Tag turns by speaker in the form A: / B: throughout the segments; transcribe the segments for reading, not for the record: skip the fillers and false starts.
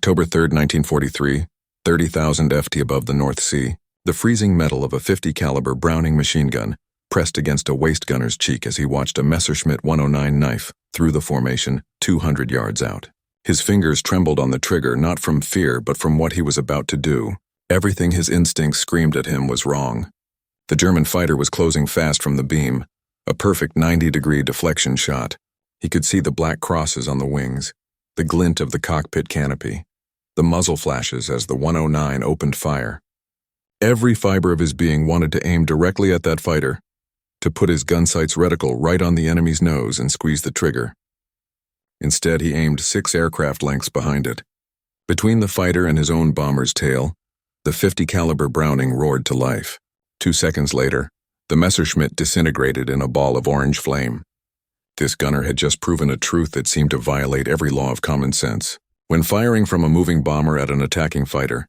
A: October 3, 1943, 30,000 ft above the North Sea, the freezing metal of a 50 caliber Browning machine gun pressed against a waist gunner's cheek as he watched a Messerschmitt 109 knife through the formation 200 yards out. His fingers trembled on the trigger not from fear but from what he was about to do. Everything his instincts screamed at him was wrong. The German fighter was closing fast from the beam, a perfect 90-degree deflection shot. He could see the black crosses on the wings, the glint of the cockpit canopy, the muzzle flashes as the 109 opened fire. Every fiber of his being wanted to aim directly at that fighter, to put his gun sight's reticle right on the enemy's nose and squeeze the trigger. Instead, he aimed 6 aircraft lengths behind it. Between the fighter and his own bomber's tail, the 50 caliber Browning roared to life. 2 seconds later, the Messerschmitt disintegrated in a ball of orange flame. This gunner had just proven a truth that seemed to violate every law of common sense. When firing from a moving bomber at an attacking fighter,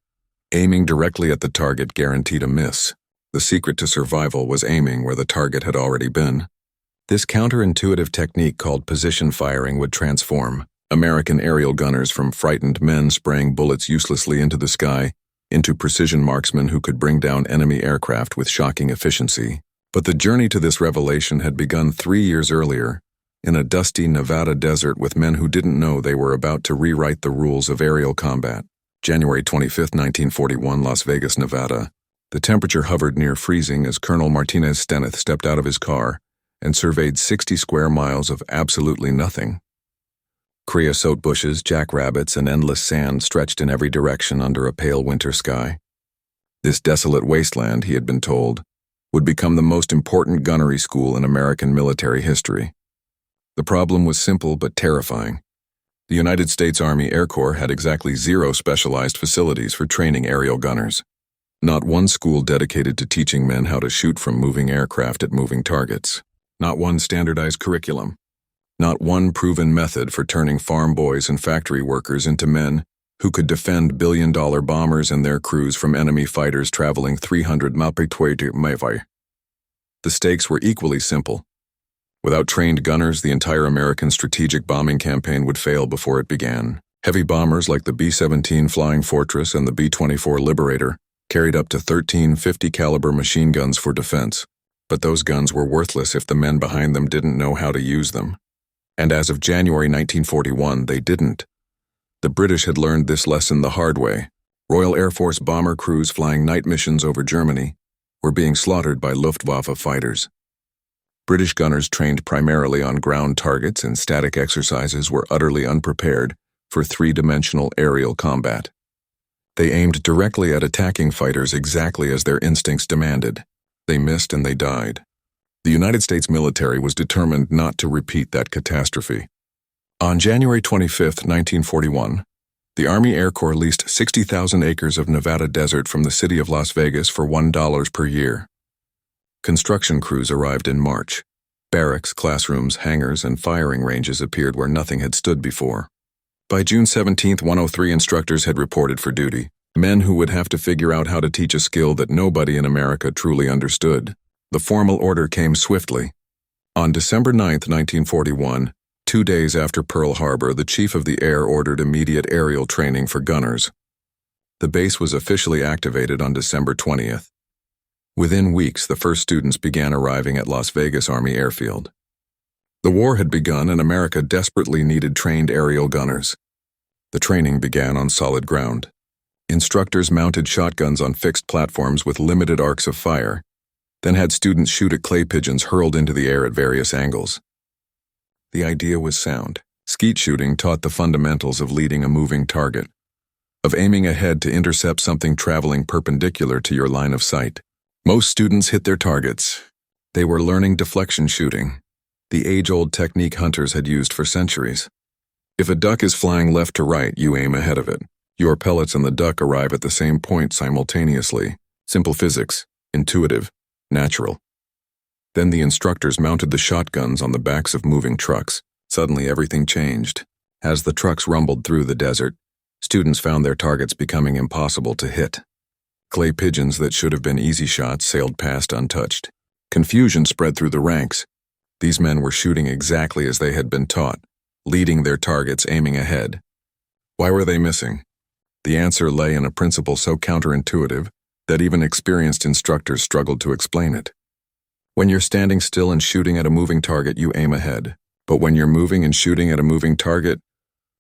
A: aiming directly at the target guaranteed a miss. The secret to survival was aiming where the target had already been. This counterintuitive technique called position firing would transform American aerial gunners from frightened men spraying bullets uselessly into the sky into precision marksmen who could bring down enemy aircraft with shocking efficiency. But the journey to this revelation had begun 3 years earlier, in a dusty Nevada desert with men who didn't know they were about to rewrite the rules of aerial combat. January 25, 1941, Las Vegas, Nevada. The temperature hovered near freezing as Colonel Martinez Steneth stepped out of his car and surveyed 60 square miles of absolutely nothing. Creosote bushes, jackrabbits, and endless sand stretched in every direction under a pale winter sky. This desolate wasteland, he had been told, would become the most important gunnery school in American military history. The problem was simple but terrifying. The United States Army Air Corps had exactly 0 specialized facilities for training aerial gunners. Not one school dedicated to teaching men how to shoot from moving aircraft at moving targets. Not one standardized curriculum. Not one proven method for turning farm boys and factory workers into men who could defend billion-dollar bombers and their crews from enemy fighters traveling 300 miles. The stakes were equally simple. Without trained gunners, the entire American strategic bombing campaign would fail before it began. Heavy bombers like the B-17 Flying Fortress and the B-24 Liberator carried up to 13 50 caliber machine guns for defense, but those guns were worthless if the men behind them didn't know how to use them. And as of January 1941, they didn't. The British had learned this lesson the hard way. Royal Air Force bomber crews flying night missions over Germany were being slaughtered by Luftwaffe fighters. British gunners trained primarily on ground targets and static exercises were utterly unprepared for 3-dimensional aerial combat. They aimed directly at attacking fighters exactly as their instincts demanded. They missed and they died. The United States military was determined not to repeat that catastrophe. On January 25, 1941, the Army Air Corps leased 60,000 acres of Nevada desert from the city of Las Vegas for $1 per year. Construction crews arrived in March. Barracks, classrooms, hangars, and firing ranges appeared where nothing had stood before. By June 17, 103 instructors had reported for duty, men who would have to figure out how to teach a skill that nobody in America truly understood. The formal order came swiftly. On December 9, 1941, 2 days after Pearl Harbor, the Chief of the Air ordered immediate aerial training for gunners. The base was officially activated on December 20th. Within weeks, the first students began arriving at Las Vegas Army Airfield. The war had begun and America desperately needed trained aerial gunners. The training began on solid ground. Instructors mounted shotguns on fixed platforms with limited arcs of fire, then had students shoot at clay pigeons hurled into the air at various angles. The idea was sound. Skeet shooting taught the fundamentals of leading a moving target, of aiming ahead to intercept something traveling perpendicular to your line of sight. Most students hit their targets. They were learning deflection shooting, the age-old technique hunters had used for centuries. If a duck is flying left to right, you aim ahead of it. Your pellets and the duck arrive at the same point simultaneously. Simple physics, intuitive, natural. Then the instructors mounted the shotguns on the backs of moving trucks. Suddenly everything changed. As the trucks rumbled through the desert, students found their targets becoming impossible to hit. Clay pigeons that should have been easy shots sailed past untouched. Confusion spread through the ranks. These men were shooting exactly as they had been taught, leading their targets aiming ahead. Why were they missing? The answer lay in a principle so counterintuitive that even experienced instructors struggled to explain it. When you're standing still and shooting at a moving target, you aim ahead. But when you're moving and shooting at a moving target,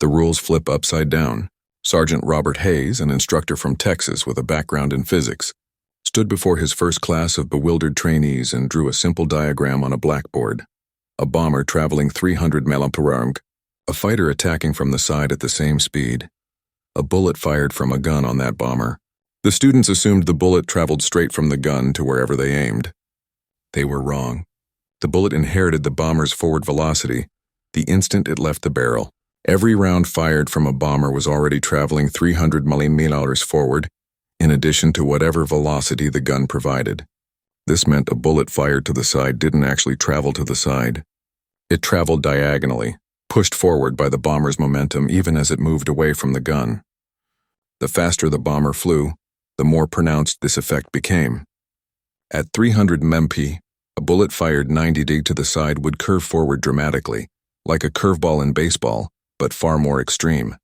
A: the rules flip upside down. Sergeant Robert Hayes, an instructor from Texas with a background in physics, stood before his first class of bewildered trainees and drew a simple diagram on a blackboard. A bomber traveling 300 miles per hour, a fighter attacking from the side at the same speed, a bullet fired from a gun on that bomber. The students assumed the bullet traveled straight from the gun to wherever they aimed. They were wrong. The bullet inherited the bomber's forward velocity the instant it left the barrel. Every round fired from a bomber was already traveling 300 miles forward, in addition to whatever velocity the gun provided. This meant a bullet fired to the side didn't actually travel to the side. It traveled diagonally, pushed forward by the bomber's momentum even as it moved away from the gun. The faster the bomber flew, the more pronounced this effect became. At 300 mph, a bullet fired 90 degrees to the side would curve forward dramatically, like a curveball in baseball, but far more extreme.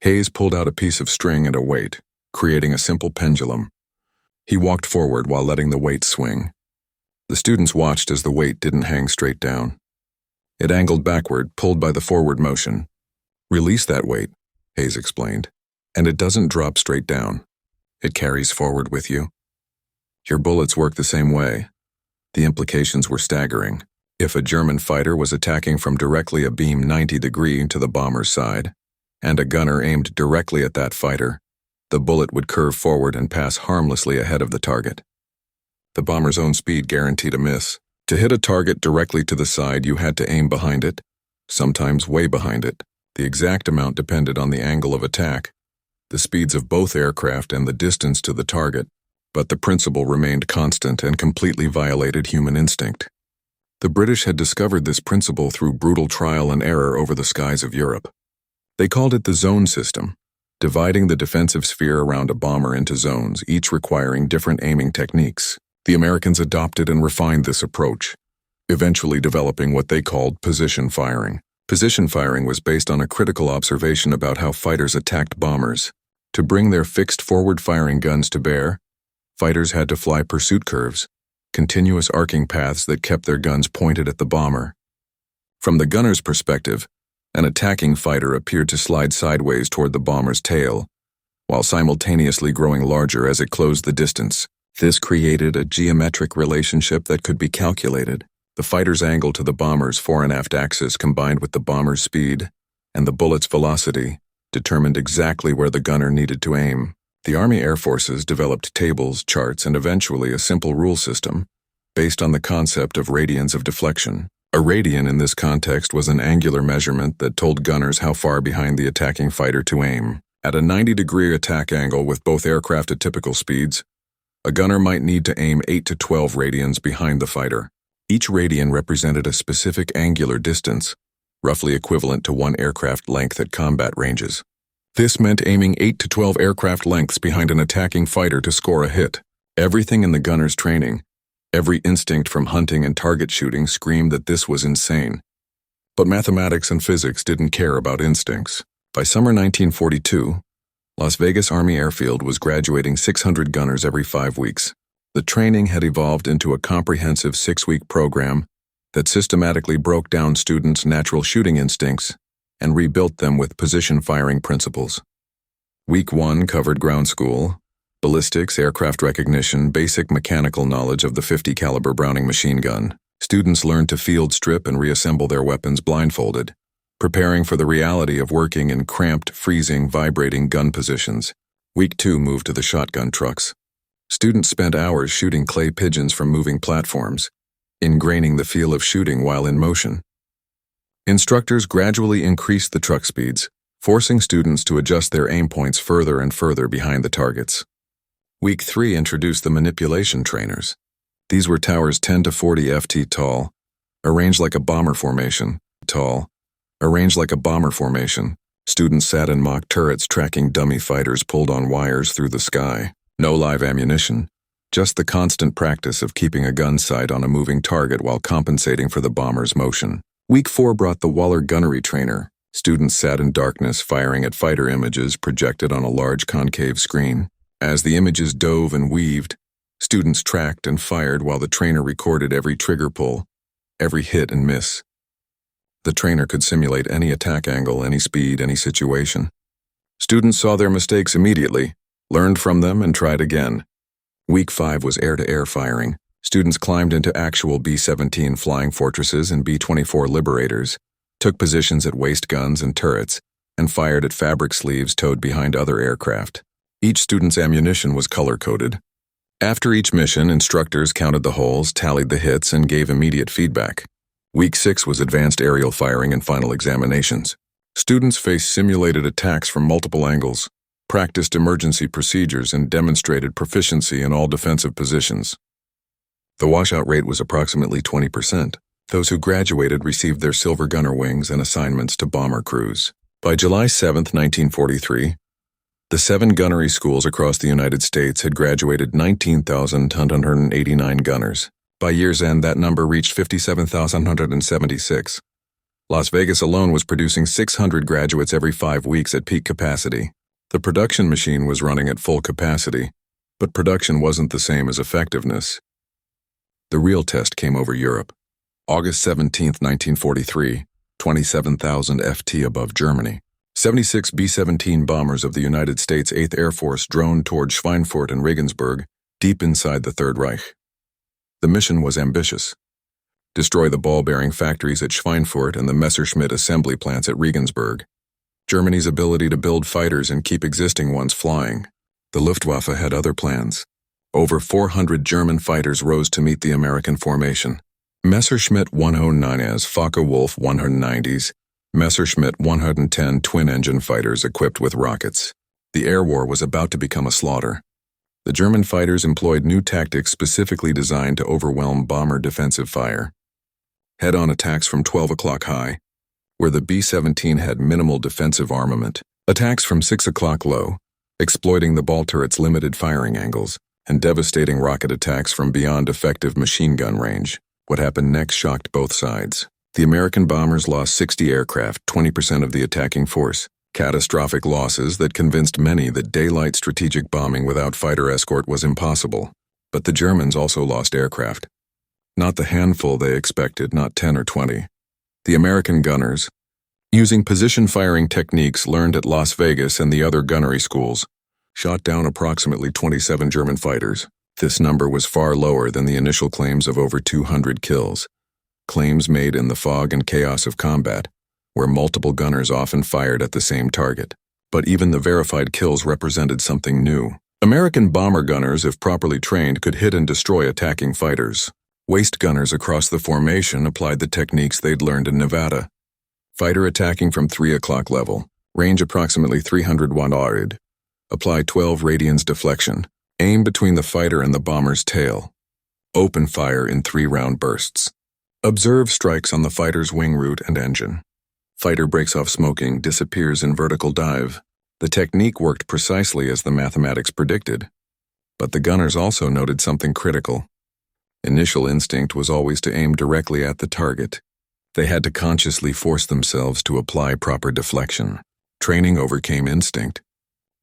A: Hayes pulled out a piece of string and a weight, creating a simple pendulum. He walked forward while letting the weight swing. The students watched as the weight didn't hang straight down. It angled backward, pulled by the forward motion. Release that weight, Hayes explained, and it doesn't drop straight down. It carries forward with you. Your bullets work the same way. The implications were staggering. If a German fighter was attacking from directly a beam 90 degrees to the bomber's side, and a gunner aimed directly at that fighter, the bullet would curve forward and pass harmlessly ahead of the target. The bomber's own speed guaranteed a miss. To hit a target directly to the side, you had to aim behind it, sometimes way behind it. The exact amount depended on the angle of attack, the speeds of both aircraft, and the distance to the target. But the principle remained constant and completely violated human instinct. The British had discovered this principle through brutal trial and error over the skies of Europe. They called it the zone system, dividing the defensive sphere around a bomber into zones, each requiring different aiming techniques. The Americans adopted and refined this approach, eventually developing what they called position firing. Position firing was based on a critical observation about how fighters attacked bombers. To bring their fixed forward-firing guns to bear, fighters had to fly pursuit curves, continuous arcing paths that kept their guns pointed at the bomber. From the gunner's perspective, an attacking fighter appeared to slide sideways toward the bomber's tail, while simultaneously growing larger as it closed the distance. This created a geometric relationship that could be calculated. The fighter's angle to the bomber's fore and aft axis combined with the bomber's speed and the bullet's velocity determined exactly where the gunner needed to aim. The Army Air Forces developed tables, charts, and eventually a simple rule system based on the concept of radians of deflection. A radian in this context was an angular measurement that told gunners how far behind the attacking fighter to aim. At a 90-degree attack angle with both aircraft at typical speeds, a gunner might need to aim 8 to 12 radians behind the fighter. Each radian represented a specific angular distance, roughly equivalent to one aircraft length at combat ranges. This meant aiming 8 to 12 aircraft lengths behind an attacking fighter to score a hit. Everything in the gunner's training, every instinct from hunting and target shooting screamed that this was insane. But mathematics and physics didn't care about instincts. By summer 1942, Las Vegas Army Airfield was graduating 600 gunners every 5 weeks. The training had evolved into a comprehensive 6-week program that systematically broke down students' natural shooting instincts and rebuilt them with position firing principles. Week 1 covered ground school, ballistics, aircraft recognition, basic mechanical knowledge of the 50 caliber Browning machine gun. Students learned to field strip and reassemble their weapons blindfolded, preparing for the reality of working in cramped, freezing, vibrating gun positions. Week 2 moved to the shotgun trucks. Students spent hours shooting clay pigeons from moving platforms, ingraining the feel of shooting while in motion. Instructors gradually increased the truck speeds, forcing students to adjust their aim points further and further behind the targets. Week 3 introduced the manipulation trainers. These were towers 10 to 40 ft tall, arranged like a bomber formation. Students sat in mock turrets tracking dummy fighters pulled on wires through the sky. No live ammunition, just the constant practice of keeping a gun sight on a moving target while compensating for the bomber's motion. Week 4 brought the Waller Gunnery trainer, Students sat in darkness firing at fighter images projected on a large concave screen. As the images dove and weaved, students tracked and fired while the trainer recorded every trigger pull, every hit and miss. The trainer could simulate any attack angle, any speed, any situation. Students saw their mistakes immediately, learned from them, and tried again. Week 5 was air-to-air firing. Students climbed into actual B-17 flying fortresses and B-24 Liberators, took positions at waist guns and turrets, and fired at fabric sleeves towed behind other aircraft. Each student's ammunition was color-coded. After each mission, instructors counted the holes, tallied the hits, and gave immediate feedback. Week 6 was advanced aerial firing and final examinations. Students faced simulated attacks from multiple angles, practiced emergency procedures, and demonstrated proficiency in all defensive positions. The washout rate was approximately 20%. Those who graduated received their silver gunner wings and assignments to bomber crews. By July 7, 1943, the 7 gunnery schools across the United States had graduated 19,189 gunners. By year's end, that number reached 57,176. Las Vegas alone was producing 600 graduates every 5 weeks at peak capacity. The production machine was running at full capacity, but production wasn't the same as effectiveness. The real test came over Europe. August 17, 1943, 27,000 FT above Germany. 76 B-17 bombers of the United States 8th Air Force droned toward Schweinfurt and Regensburg, deep inside the Third Reich. The mission was ambitious. Destroy the ball-bearing factories at Schweinfurt and the Messerschmitt assembly plants at Regensburg. Germany's ability to build fighters and keep existing ones flying. The Luftwaffe had other plans. Over 400 German fighters rose to meet the American formation. Messerschmitt 109s, Focke-Wulf 190s, Messerschmitt 110 twin-engine fighters equipped with rockets. The air war was about to become a slaughter. The German fighters employed new tactics specifically designed to overwhelm bomber defensive fire. Head-on attacks from 12 o'clock high, where the B-17 had minimal defensive armament. Attacks from 6 o'clock low, exploiting the ball turret's limited firing angles, and devastating rocket attacks from beyond effective machine gun range. What happened next shocked both sides. The American bombers lost 60 aircraft, 20% of the attacking force. Catastrophic losses that convinced many that daylight strategic bombing without fighter escort was impossible. But the Germans also lost aircraft. Not the handful they expected, not 10 or 20. The American gunners, using position firing techniques learned at Las Vegas and the other gunnery schools, shot down approximately 27 German fighters. This number was far lower than the initial claims of over 200 kills, claims made in the fog and chaos of combat, where multiple gunners often fired at the same target. But even the verified kills represented something new. American bomber gunners, if properly trained, could hit and destroy attacking fighters. Waist gunners across the formation applied the techniques they'd learned in Nevada. Fighter attacking from 3 o'clock level, range approximately 300 watt. Apply 12 radians deflection. Aim between the fighter and the bomber's tail. Open fire in 3-round bursts. Observe strikes on the fighter's wing root and engine. Fighter breaks off smoking, disappears in vertical dive. The technique worked precisely as the mathematics predicted. But the gunners also noted something critical. Initial instinct was always to aim directly at the target. They had to consciously force themselves to apply proper deflection. Training overcame instinct.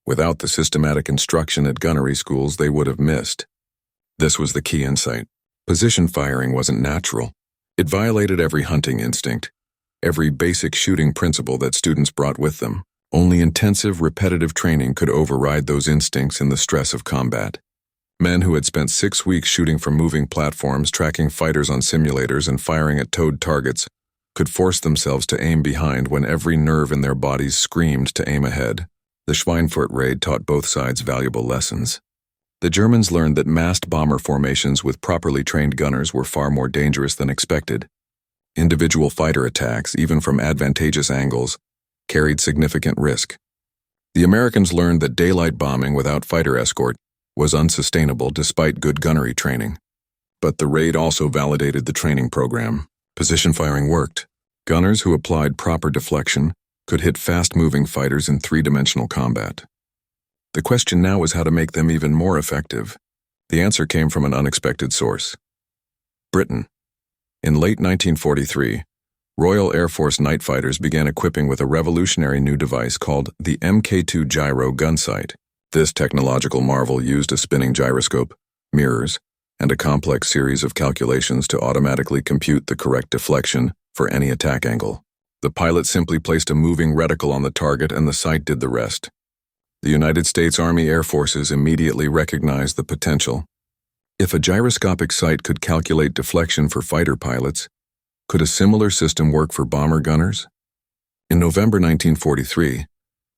A: Without the systematic instruction at gunnery schools, they would have missed. This was the key insight. Position firing wasn't natural. It violated every hunting instinct, every basic shooting principle that students brought with them. Only intensive, repetitive training could override those instincts in the stress of combat. Men who had spent 6 weeks shooting from moving platforms, tracking fighters on simulators, and firing at towed targets could force themselves to aim behind when every nerve in their bodies screamed to aim ahead. The Schweinfurt raid taught both sides valuable lessons. The Germans learned that massed bomber formations with properly trained gunners were far more dangerous than expected. Individual fighter attacks, even from advantageous angles, carried significant risk. The Americans learned that daylight bombing without fighter escort was unsustainable despite good gunnery training. But the raid also validated the training program. Position firing worked. Gunners who applied proper deflection could hit fast-moving fighters in 3-dimensional combat. The question now was how to make them even more effective. The answer came from an unexpected source. Britain. In late 1943, Royal Air Force night fighters began equipping with a revolutionary new device called the Mk2 gyro gun sight. This technological marvel used a spinning gyroscope, mirrors, and a complex series of calculations to automatically compute the correct deflection for any attack angle. The pilot simply placed a moving reticle on the target and the sight did the rest. The United States Army Air Forces immediately recognized the potential. If a gyroscopic sight could calculate deflection for fighter pilots, could a similar system work for bomber gunners? In November 1943,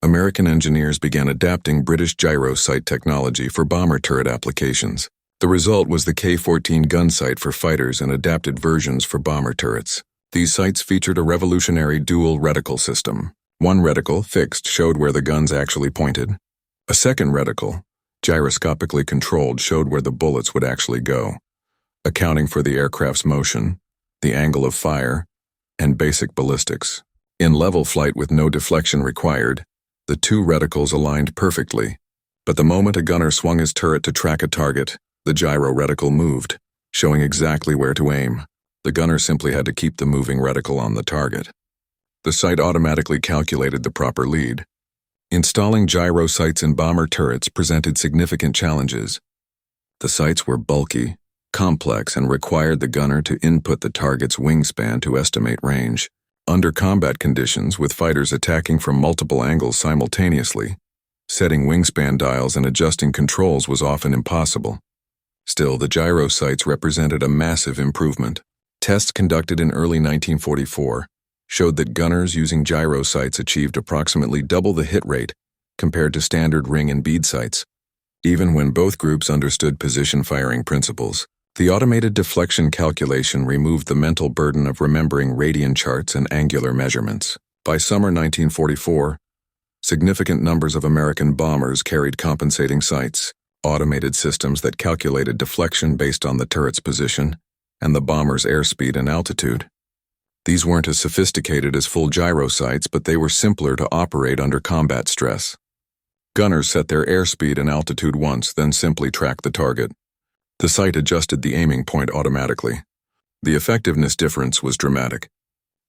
A: American engineers began adapting British gyro sight technology for bomber turret applications. The result was the K-14 gun sight for fighters and adapted versions for bomber turrets. These sights featured a revolutionary dual reticle system. One reticle, fixed, showed where the guns actually pointed. A second reticle, gyroscopically controlled, showed where the bullets would actually go, accounting for the aircraft's motion, the angle of fire, and basic ballistics. In level flight with no deflection required, the two reticles aligned perfectly, but the moment a gunner swung his turret to track a target, the gyro reticle moved, showing exactly where to aim. The gunner simply had to keep the moving reticle on the target. The sight automatically calculated the proper lead. Installing gyro sights in bomber turrets presented significant challenges. The sights were bulky, complex, and required the gunner to input the target's wingspan to estimate range. Under combat conditions, with fighters attacking from multiple angles simultaneously, setting wingspan dials and adjusting controls was often impossible. Still, the gyro sights represented a massive improvement. Tests conducted in early 1944 showed that gunners using gyro sights achieved approximately double the hit rate compared to standard ring and bead sights, even when both groups understood position firing principles. The automated deflection calculation removed the mental burden of remembering radian charts and angular measurements. By summer 1944, significant numbers of American bombers carried compensating sights, automated systems that calculated deflection based on the turret's position and the bomber's airspeed and altitude. These weren't as sophisticated as full gyro sights, but they were simpler to operate under combat stress. Gunners set their airspeed and altitude once, then simply tracked the target. The sight adjusted the aiming point automatically. The effectiveness difference was dramatic.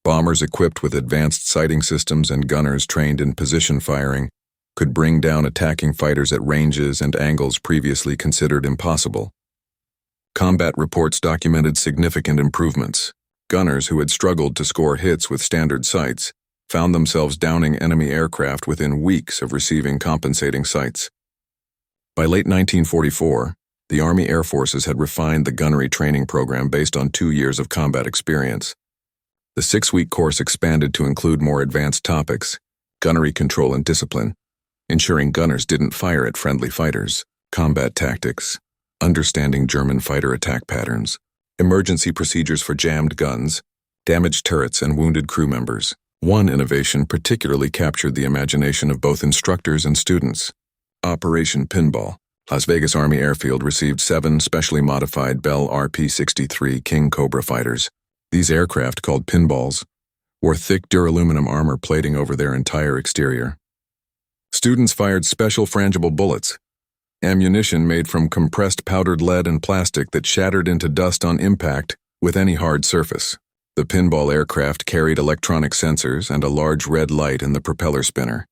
A: Bombers equipped with advanced sighting systems and gunners trained in position firing could bring down attacking fighters at ranges and angles previously considered impossible. Combat reports documented significant improvements. Gunners who had struggled to score hits with standard sights found themselves downing enemy aircraft within weeks of receiving compensating sights. By late 1944, the Army Air Forces had refined the gunnery training program based on 2 years of combat experience. The 6-week course expanded to include more advanced topics: gunnery control and discipline, ensuring gunners didn't fire at friendly fighters, combat tactics, understanding German fighter attack patterns, emergency procedures for jammed guns, damaged turrets, and wounded crew members. One innovation particularly captured the imagination of both instructors and students: Operation Pinball. Las Vegas Army Airfield received 7 specially modified Bell RP-63 King Cobra fighters. These aircraft, called pinballs, wore thick duraluminum armor plating over their entire exterior. Students fired special frangible bullets, ammunition made from compressed powdered lead and plastic that shattered into dust on impact with any hard surface. The pinball aircraft carried electronic sensors and a large red light in the propeller spinner.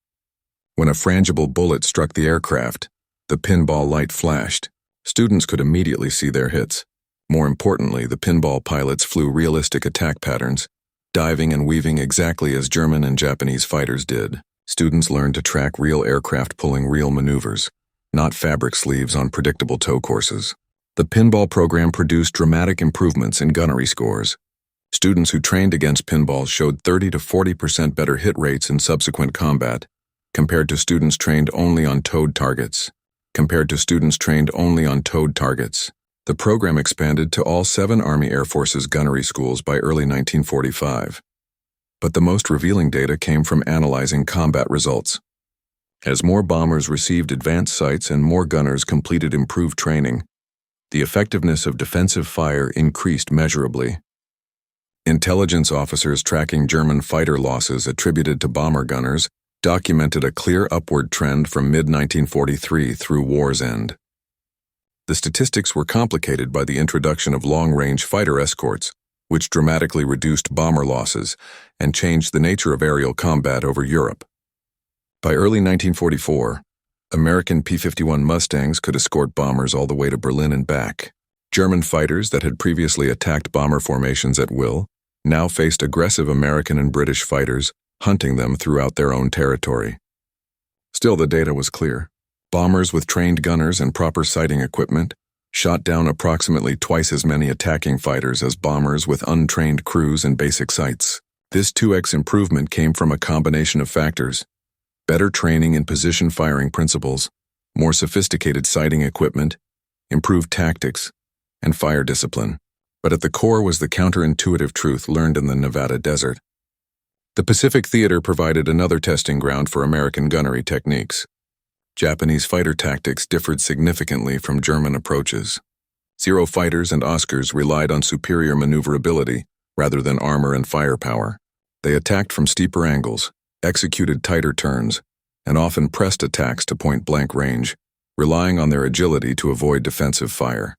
A: When a frangible bullet struck the aircraft, the pinball light flashed. Students could immediately see their hits. More importantly, the pinball pilots flew realistic attack patterns, diving and weaving exactly as German and Japanese fighters did. Students learned to track real aircraft pulling real maneuvers, not fabric sleeves on predictable tow courses. The pinball program produced dramatic improvements in gunnery scores. Students who trained against pinballs showed 30 to 40% better hit rates in subsequent combat, compared to students trained only on towed targets. The program expanded to all 7 Army Air Forces gunnery schools by early 1945. But the most revealing data came from analyzing combat results. As more bombers received advanced sights and more gunners completed improved training, the effectiveness of defensive fire increased measurably. Intelligence officers tracking German fighter losses attributed to bomber gunners documented a clear upward trend from mid-1943 through war's end. The statistics were complicated by the introduction of long-range fighter escorts, which dramatically reduced bomber losses and changed the nature of aerial combat over Europe. By early 1944, American P-51 Mustangs could escort bombers all the way to Berlin and back. German fighters that had previously attacked bomber formations at will now faced aggressive American and British fighters, hunting them throughout their own territory. Still, the data was clear. Bombers with trained gunners and proper sighting equipment shot down approximately twice as many attacking fighters as bombers with untrained crews and basic sights. This 2x improvement came from a combination of factors: better training in position firing principles, more sophisticated sighting equipment, improved tactics, and fire discipline. But at the core was the counterintuitive truth learned in the Nevada desert. The Pacific Theater provided another testing ground for American gunnery techniques. Japanese fighter tactics differed significantly from German approaches. Zero fighters and Oscars relied on superior maneuverability rather than armor and firepower. They attacked from steeper angles, executed tighter turns, and often pressed attacks to point-blank range, relying on their agility to avoid defensive fire.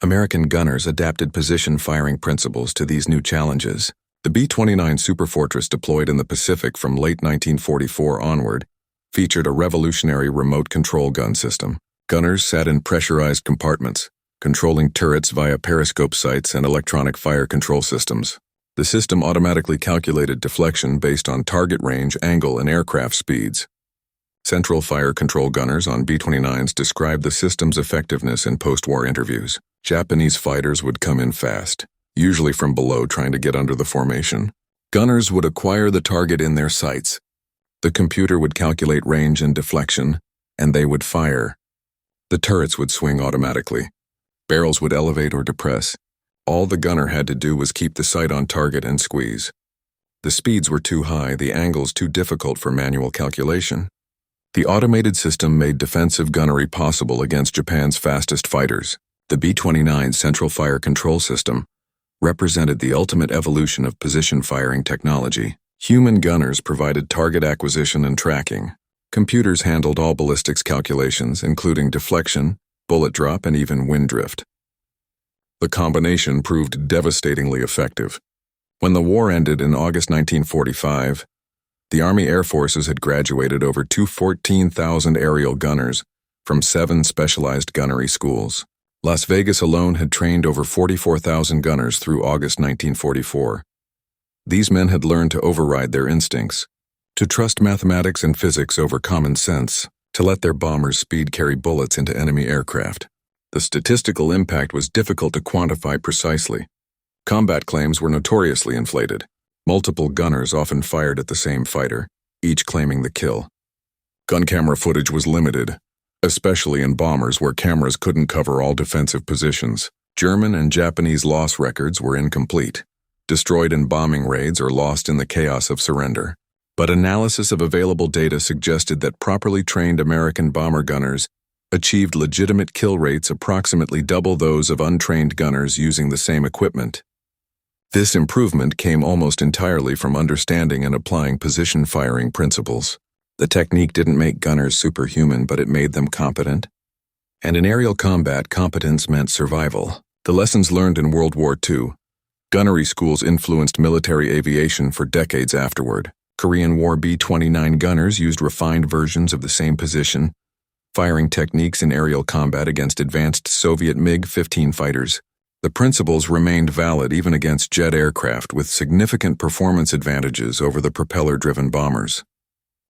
A: American gunners adapted position firing principles to these new challenges. The B-29 Superfortress, deployed in the Pacific from late 1944 onward, featured a revolutionary remote control gun system. Gunners sat in pressurized compartments, controlling turrets via periscope sights and electronic fire control systems. The system automatically calculated deflection based on target range, angle, and aircraft speeds. Central fire control gunners on B-29s described the system's effectiveness in post-war interviews. Japanese fighters would come in fast, usually from below, trying to get under the formation. Gunners would acquire the target in their sights. The computer would calculate range and deflection, and they would fire. The turrets would swing automatically. Barrels would elevate or depress. All the gunner had to do was keep the sight on target and squeeze. The speeds were too high, the angles too difficult for manual calculation. The automated system made defensive gunnery possible against Japan's fastest fighters. The B-29 Central Fire Control System represented the ultimate evolution of position firing technology. Human gunners provided target acquisition and tracking. Computers handled all ballistics calculations, including deflection, bullet drop, and even wind drift. The combination proved devastatingly effective. When the war ended in August 1945, the Army Air Forces had graduated over 14,000 aerial gunners from 7 specialized gunnery schools. Las Vegas alone had trained over 44,000 gunners through August 1944. These men had learned to override their instincts, to trust mathematics and physics over common sense, to let their bombers speed carry bullets into enemy aircraft. The statistical impact was difficult to quantify precisely. Combat claims were notoriously inflated. Multiple gunners often fired at the same fighter, each claiming the kill. Gun camera footage was limited, especially in bombers where cameras couldn't cover all defensive positions. German and Japanese loss records were incomplete, destroyed in bombing raids or lost in the chaos of surrender. But analysis of available data suggested that properly trained American bomber gunners achieved legitimate kill rates approximately double those of untrained gunners using the same equipment. This improvement came almost entirely from understanding and applying position firing principles. The technique didn't make gunners superhuman, but it made them competent. And in aerial combat, competence meant survival. The lessons learned in World War II. Gunnery schools influenced military aviation for decades afterward. Korean War B-29 gunners used refined versions of the same position, firing techniques in aerial combat against advanced Soviet MiG-15 fighters. The principles remained valid even against jet aircraft, with significant performance advantages over the propeller-driven bombers.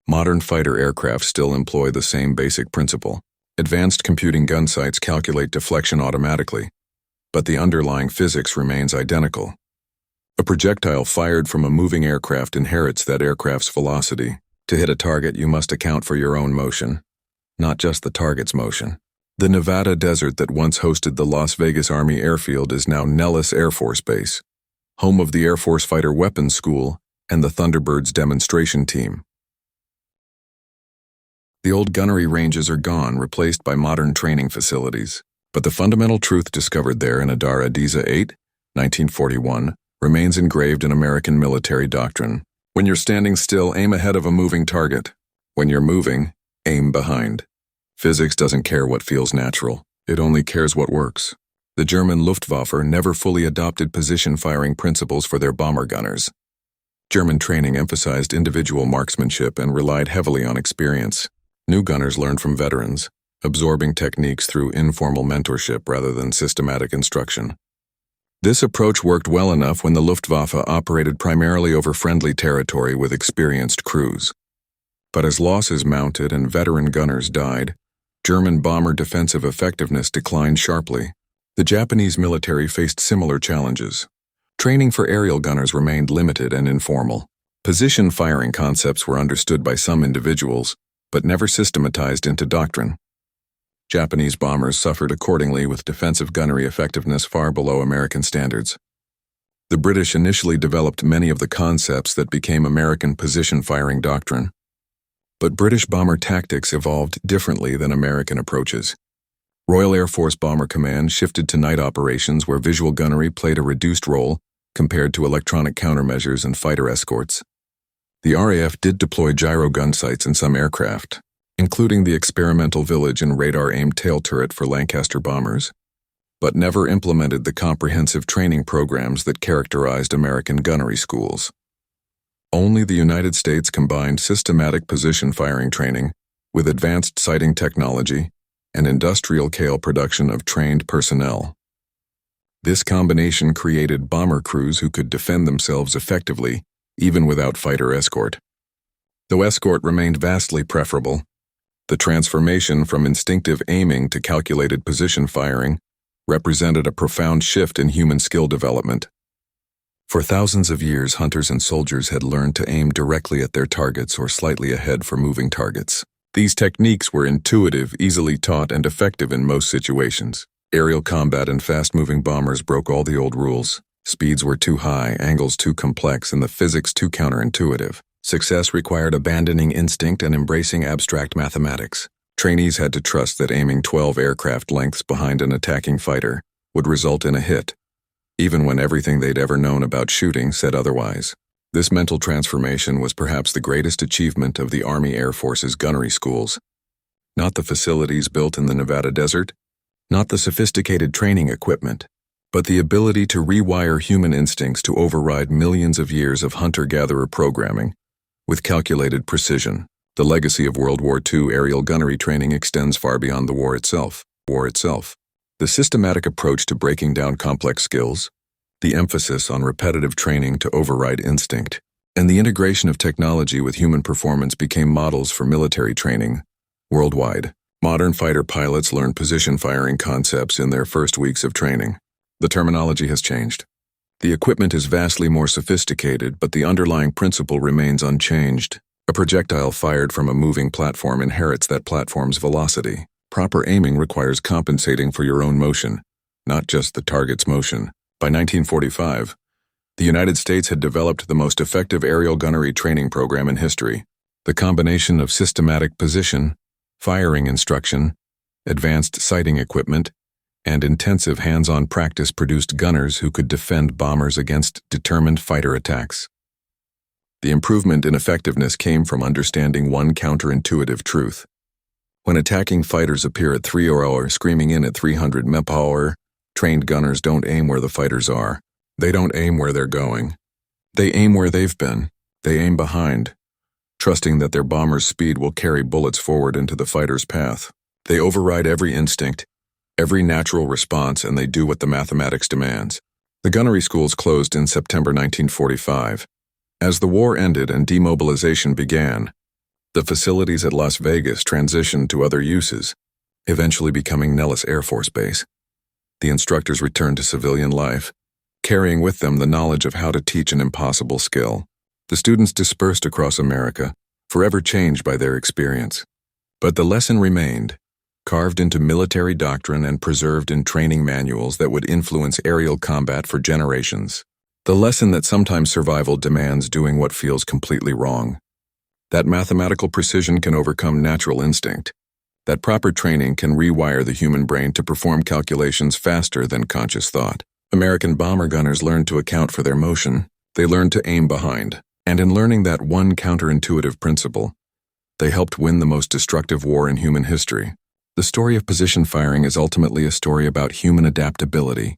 A: Modern fighter aircraft still employ the same basic principle. Advanced computing gun sights calculate deflection automatically, but the underlying physics remains identical. A projectile fired from a moving aircraft inherits that aircraft's velocity. To hit a target, you must account for your own motion, not just the target's motion. The Nevada desert that once hosted the Las Vegas Army Airfield is now Nellis Air Force Base, home of the Air Force Fighter Weapons School and the Thunderbirds demonstration team. The old gunnery ranges are gone, replaced by modern training facilities. But the fundamental truth discovered there in Adara Adiza 8, 1941, remains engraved in American military doctrine. When you're standing still, aim ahead of a moving target. When you're moving, aim behind. Physics doesn't care what feels natural. It only cares what works. The German Luftwaffe never fully adopted position firing principles for their bomber gunners. German training emphasized individual marksmanship and relied heavily on experience. New gunners learned from veterans, absorbing techniques through informal mentorship rather than systematic instruction. This approach worked well enough when the Luftwaffe operated primarily over friendly territory with experienced crews. But as losses mounted and veteran gunners died, German bomber defensive effectiveness declined sharply. The Japanese military faced similar challenges. Training for aerial gunners remained limited and informal. Position firing concepts were understood by some individuals, but never systematized into doctrine. Japanese bombers suffered accordingly with defensive gunnery effectiveness far below American standards. The British initially developed many of the concepts that became American position firing doctrine. But British bomber tactics evolved differently than American approaches. Royal Air Force Bomber Command shifted to night operations where visual gunnery played a reduced role compared to electronic countermeasures and fighter escorts. The RAF did deploy gyro gun sights in some aircraft, including the experimental Village and radar-aimed tail turret for Lancaster bombers, but never implemented the comprehensive training programs that characterized American gunnery schools. Only the United States combined systematic position firing training with advanced sighting technology and industrial-scale production of trained personnel. This combination created bomber crews who could defend themselves effectively, even without fighter escort. Though escort remained vastly preferable, the transformation from instinctive aiming to calculated position firing represented a profound shift in human skill development. For thousands of years, hunters and soldiers had learned to aim directly at their targets or slightly ahead for moving targets. These techniques were intuitive, easily taught, and effective in most situations. Aerial combat and fast-moving bombers broke all the old rules. Speeds were too high, angles too complex, and the physics too counterintuitive. Success required abandoning instinct and embracing abstract mathematics. Trainees had to trust that aiming 12 aircraft lengths behind an attacking fighter would result in a hit, even when everything they'd ever known about shooting said otherwise. This mental transformation was perhaps the greatest achievement of the Army Air Force's gunnery schools. Not the facilities built in the Nevada desert, not the sophisticated training equipment, but the ability to rewire human instincts to override millions of years of hunter-gatherer programming with calculated precision. The legacy of World War II aerial gunnery training extends far beyond the war itself. The systematic approach to breaking down complex skills, the emphasis on repetitive training to override instinct, and the integration of technology with human performance became models for military training worldwide. Modern fighter pilots learn position firing concepts in their first weeks of training. The terminology has changed. The equipment is vastly more sophisticated, but the underlying principle remains unchanged. A projectile fired from a moving platform inherits that platform's velocity. Proper aiming requires compensating for your own motion, not just the target's motion. By 1945, the United States had developed the most effective aerial gunnery training program in history. The combination of systematic position, firing instruction, advanced sighting equipment, and intensive hands-on practice produced gunners who could defend bombers against determined fighter attacks. The improvement in effectiveness came from understanding one counterintuitive truth. When attacking fighters appear at 3 screaming in at 300 mph, trained gunners don't aim where the fighters are. They don't aim where they're going. They aim where they've been. They aim behind, trusting that their bomber's speed will carry bullets forward into the fighter's path. They override every instinct, every natural response, and they do what the mathematics demands. The gunnery schools closed in September 1945. As the war ended and demobilization began, the facilities at Las Vegas transitioned to other uses, eventually becoming Nellis Air Force Base. The instructors returned to civilian life, carrying with them the knowledge of how to teach an impossible skill. The students dispersed across America, forever changed by their experience. But the lesson remained, carved into military doctrine and preserved in training manuals that would influence aerial combat for generations. The lesson that sometimes survival demands doing what feels completely wrong. That mathematical precision can overcome natural instinct. That proper training can rewire the human brain to perform calculations faster than conscious thought. American bomber gunners learned to account for their motion. They learned to aim behind. And in learning that one counterintuitive principle, they helped win the most destructive war in human history. The story of position firing is ultimately a story about human adaptability,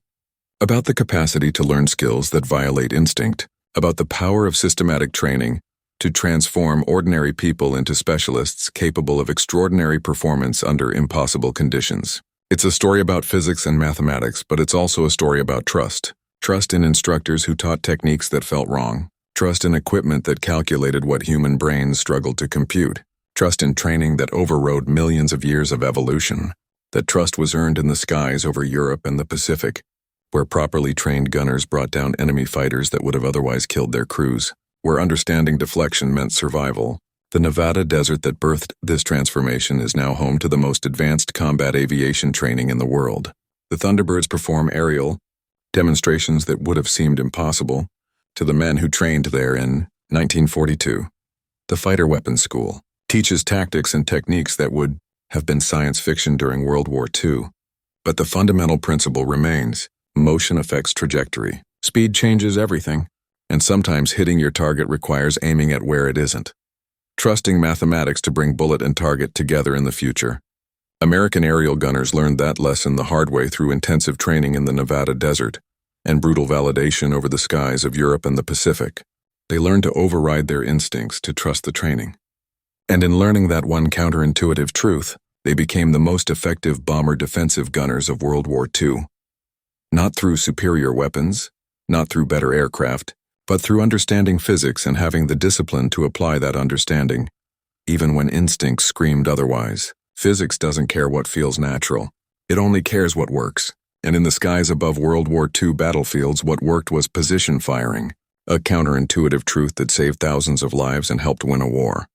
A: about the capacity to learn skills that violate instinct, about the power of systematic training to transform ordinary people into specialists capable of extraordinary performance under impossible conditions. It's a story about physics and mathematics, but it's also a story about trust. Trust in instructors who taught techniques that felt wrong. Trust in equipment that calculated what human brains struggled to compute. Trust in training that overrode millions of years of evolution. That trust was earned in the skies over Europe and the Pacific, where properly trained gunners brought down enemy fighters that would have otherwise killed their crews. Where understanding deflection meant survival. The Nevada desert that birthed this transformation is now home to the most advanced combat aviation training in the world. The Thunderbirds perform aerial demonstrations that would have seemed impossible to the men who trained there in 1942. The Fighter Weapons School teaches tactics and techniques that would have been science fiction during World War II. But the fundamental principle remains: motion affects trajectory. Speed changes everything. And sometimes hitting your target requires aiming at where it isn't. Trusting mathematics to bring bullet and target together in the future. American aerial gunners learned that lesson the hard way through intensive training in the Nevada desert and brutal validation over the skies of Europe and the Pacific. They learned to override their instincts to trust the training. And in learning that one counterintuitive truth, they became the most effective bomber defensive gunners of World War II. Not through superior weapons, not through better aircraft, but through understanding physics and having the discipline to apply that understanding, even when instinct screamed otherwise. Physics doesn't care what feels natural. It only cares what works. And in the skies above World War II battlefields, what worked was position firing, a counterintuitive truth that saved thousands of lives and helped win a war.